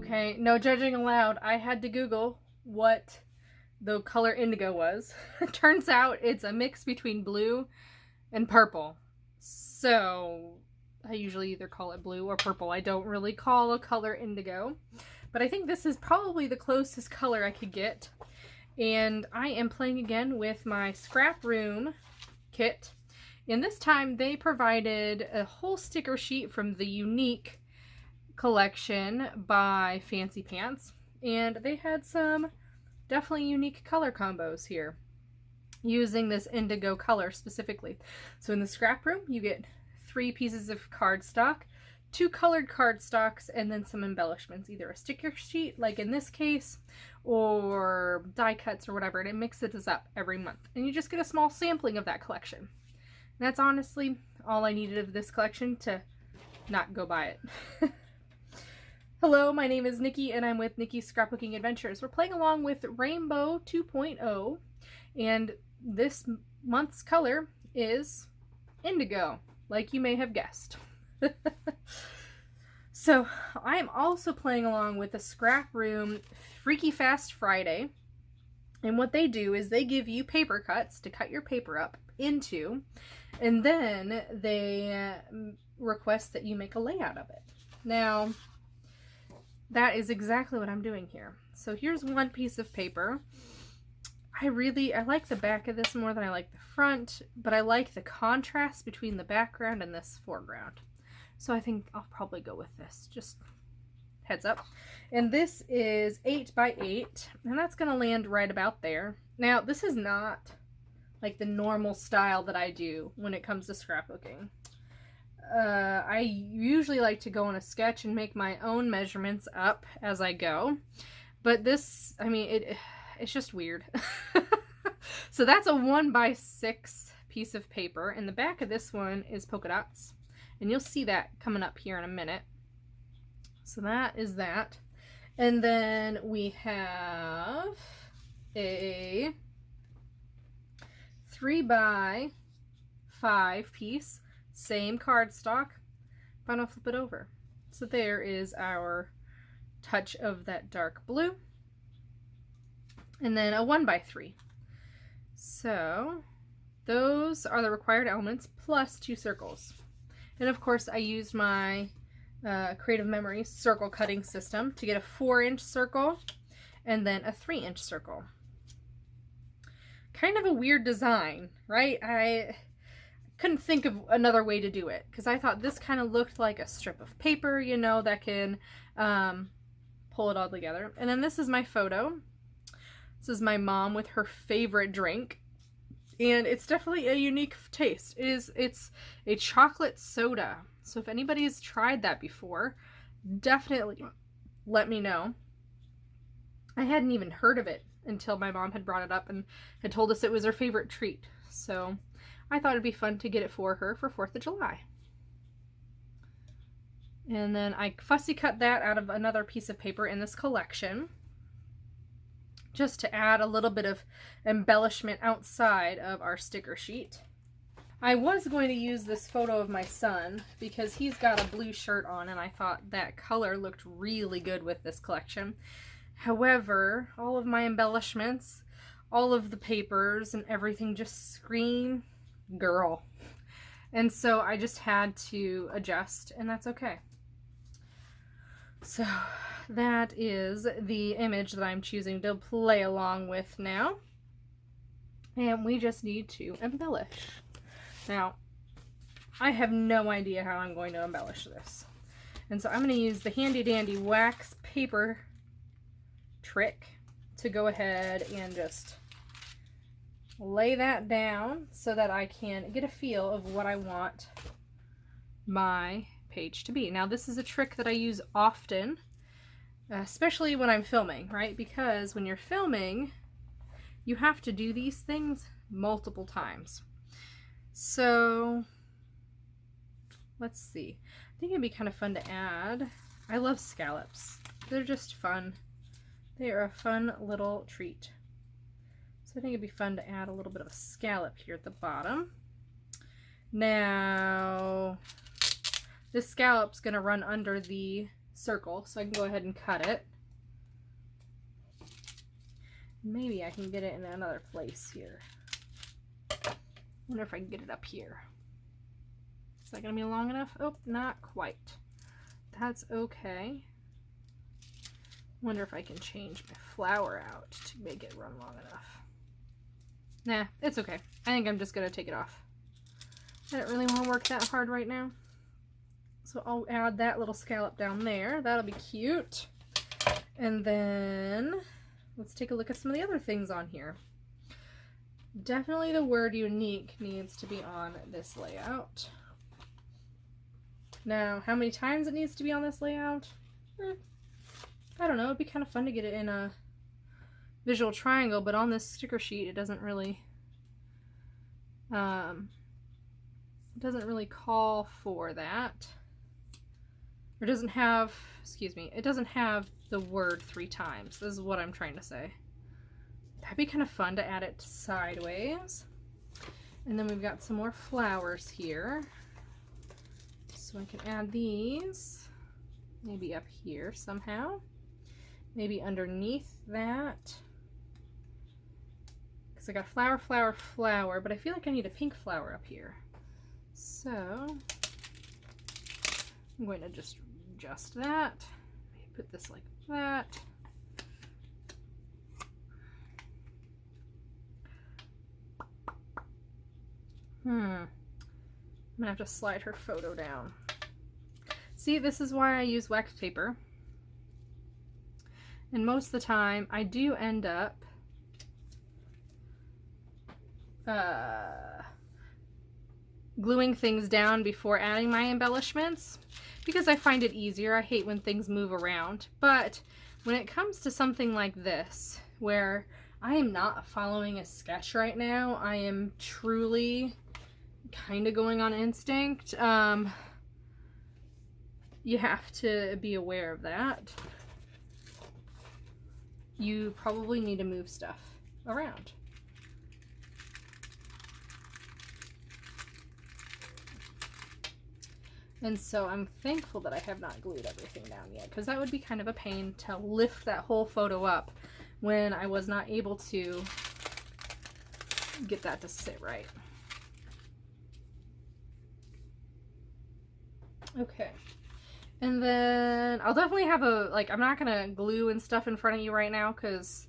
Okay, no judging allowed. I had to Google what the color indigo was. Turns out it's a mix between blue and purple. So I usually either call it blue or purple. I don't really call a color indigo. But I think this is probably the closest color I could get. And I am playing again with my Scrap Room kit. And this time they provided a whole sticker sheet from the Unique collection by Fancy Pants. And they had some definitely unique color combos here using this indigo color specifically. So in the Scrap Room, you get 3 pieces of cardstock, 2 colored cardstocks, and then some embellishments, either a sticker sheet like in this case or die cuts or whatever, and it mixes this up every month. And you just get a small sampling of that collection. And that's honestly all I needed of this collection to not go buy it. Hello, my name is Nikki and I'm with Nikki's Scrapbooking Adventures. We're playing along with Rainbow 2.0 and this month's color is indigo, like you may have guessed. So I'm also playing along with the Scrap Room Freaky Fast Friday, and what they do is they give you paper cuts to cut your paper up into, and then they request that you make a layout of it. Now that is exactly what I'm doing here. So here's one piece of paper. I like the back of this more than I like the front, but I like the contrast between the background and this foreground. So I think I'll probably go with this, just heads up. And this is 8 by 8, and that's gonna land right about there. Now, this is not like the normal style that I do when it comes to scrapbooking. I usually like to go on a sketch and make my own measurements up as I go. But this, I mean, it's just weird. So that's a 1 by 6 piece of paper, and the back of this one is polka dots. And you'll see that coming up here in a minute. So that is that. And then we have a 3 by 5 piece, same cardstock. I'm gonna flip it over. So there is our touch of that dark blue. And then a 1 by 3. So those are the required elements plus 2 circles. And of course I used my Creative Memories circle cutting system to get a 4-inch circle and then a 3-inch circle. Kind of a weird design, right? I couldn't think of another way to do it because I thought this kind of looked like a strip of paper, you know, that can pull it all together. And then this is my photo. This is my mom with her favorite drink. And it's definitely a unique taste. It's a chocolate soda. So if anybody's tried that before, definitely let me know. I hadn't even heard of it until my mom had brought it up and had told us it was her favorite treat. So I thought it'd be fun to get it for her for 4th of July. And then I fussy cut that out of another piece of paper in this collection, just to add a little bit of embellishment outside of our sticker sheet. I was going to use this photo of my son because he's got a blue shirt on and I thought that color looked really good with this collection. However, all of my embellishments, all of the papers and everything just scream girl. And so I just had to adjust, and that's okay. So that is the image that I'm choosing to play along with now. And we just need to embellish. Now, I have no idea how I'm going to embellish this. And so I'm going to use the handy dandy wax paper trick to go ahead and just lay that down so that I can get a feel of what I want my page to be. Now this is a trick that I use often, especially when I'm filming, right? Because when you're filming, you have to do these things multiple times. So let's see. I think it'd be kind of fun to add. I love scallops. They're just fun. They are a fun little treat. So I think it'd be fun to add a little bit of a scallop here at the bottom. Now, this scallop's going to run under the circle, so I can go ahead and cut it. Maybe I can get it in another place here. Wonder if I can get it up here. Is that gonna be long enough? Oh, not quite. That's okay. Wonder if I can change my flower out to make it run long enough. Nah, it's okay. I think I'm just gonna take it off. I don't really want to work that hard right now. So I'll add that little scallop down there. That'll be cute. And then let's take a look at some of the other things on here. Definitely the word unique needs to be on this layout. Now, how many times it needs to be on this layout? I don't know. It'd be kind of fun to get it in a visual triangle, but on this sticker sheet it doesn't really call for that. Or doesn't have, excuse me, it doesn't have the word 3 times. This is what I'm trying to say. That'd be kind of fun to add it sideways. And then we've got some more flowers here. So I can add these maybe up here somehow. Maybe underneath that. Because I got flower, flower, flower, but I feel like I need a pink flower up here. So I'm going to just adjust that. Put this like that. I'm gonna have to slide her photo down. See, this is why I use wax paper. And most of the time I do end up gluing things down before adding my embellishments because I find it easier. I hate when things move around. But when it comes to something like this, where I am not following a sketch right now, I am truly kind of going on instinct. You have to be aware of that. You probably need to move stuff around. And so I'm thankful that I have not glued everything down yet, because that would be kind of a pain to lift that whole photo up when I was not able to get that to sit right. Okay. And then I'll definitely have a, like, I'm not gonna glue and stuff in front of you right now because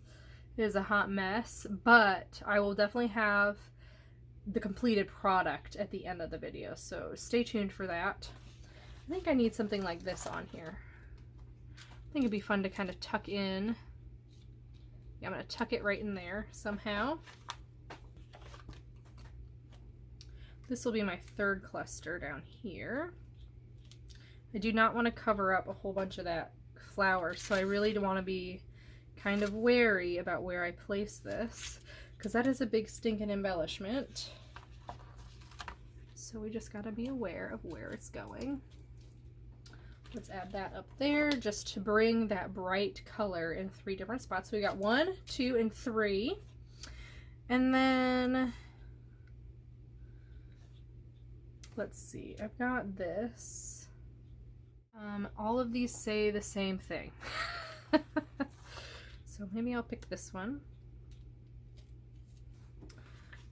it is a hot mess, but I will definitely have the completed product at the end of the video, so stay tuned for that. I think I need something like this on here. I think it'd be fun to kind of tuck in. Yeah, I'm gonna tuck it right in there somehow. This will be my third cluster down here. I do not want to cover up a whole bunch of that flower, so I really do want to be kind of wary about where I place this, because that is a big stinking embellishment. So we just got to be aware of where it's going. Let's add that up there just to bring that bright color in 3 different spots. So we got 1, 2, and 3. And then let's see, I've got this. All of these say the same thing. So maybe I'll pick this one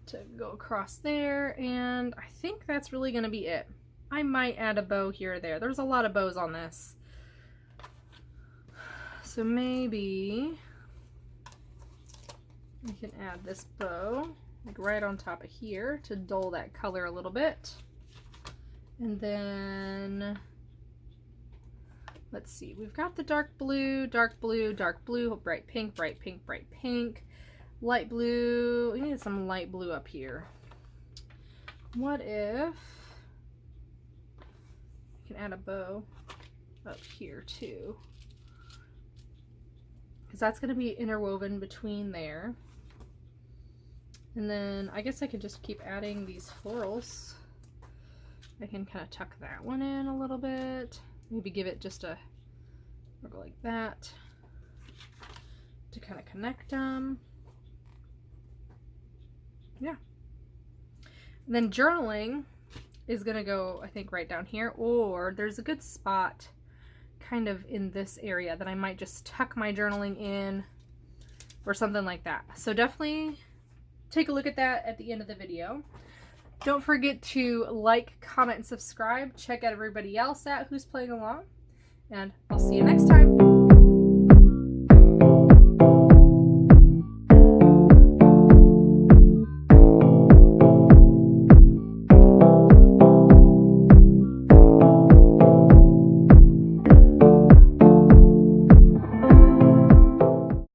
to go across there, and I think that's really gonna be it. I might add a bow here or there. There's a lot of bows on this. So maybe we can add this bow like right on top of here to dull that color a little bit. And then let's see, we've got the dark blue, dark blue, dark blue, bright pink, bright pink, bright pink, light blue. We need some light blue up here. What if I can add a bow up here too? Because that's going to be interwoven between there. And then I guess I could just keep adding these florals. I can kind of tuck that one in a little bit. Maybe give it just a go like that to kind of connect them. Yeah. And then journaling is gonna go, I think, right down here, or there's a good spot kind of in this area that I might just tuck my journaling in or something like that. So definitely take a look at that at the end of the video. Don't forget to like, comment, and subscribe. Check out everybody else out who's playing along. And I'll see you next time.